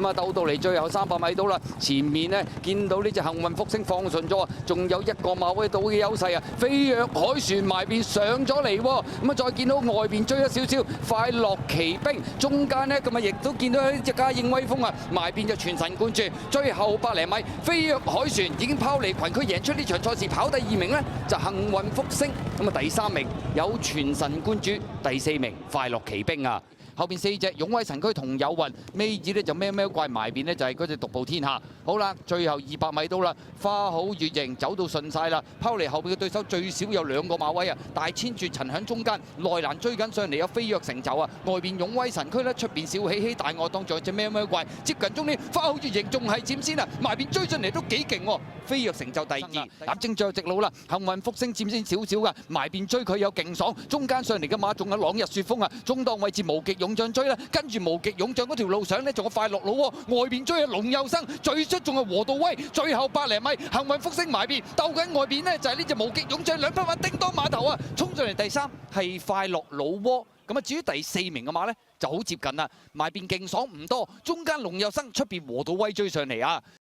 咁啊鬥到嚟最後300米到啦，前面呢，見到呢隻幸運福星放順咗，仲有1個馬位到嘅優勢啊！飛躍海船埋邊上咗嚟喎，咁啊再見到外邊追咗少少，快樂奇兵中間呢，咁啊亦都見到呢隻嘉應威風啊，埋邊就全神貫注，最後100零米飛躍海船已經拋離群，佢贏出呢場賽事，跑第2名呢，就幸運福星，咁啊第3名有全神貫注，第4名快樂奇兵啊！後邊4隻勇威神區同有運，尾二呢就喵喵怪埋邊呢就係嗰隻獨步天下。好啦，最後200米到啦，花好月形走到順晒啦，拋離後邊嘅對手最少有2個馬位啊！大千絕塵響中間，內欄追緊上嚟有飛躍成就啊！外邊勇威神區呢，出邊小喜喜大外檔仲有隻喵喵怪，接近終點花好月形仲係佔先啊！埋邊追進嚟都幾勁喎，飛躍成就第2，踏正最後直路啦，幸運福星佔先少少噶，埋邊追佢有勁爽，中間上嚟嘅馬仲有朗日雪風啊，中檔位置無極勇將追啦，跟住無極勇將嗰條路上呢，仲有快樂佬喎，外邊追啊龍佑生，最出仲係和道威，最後100零米幸運福星埋邊鬥緊外邊呢，就係呢隻無極勇將2匹馬叮當碼頭啊，衝上嚟第3係快樂老窩。咁啊，至於第4名嘅馬呢，就好接近啦，埋邊勁爽唔多，中間龍佑生出邊和道威追上嚟啊！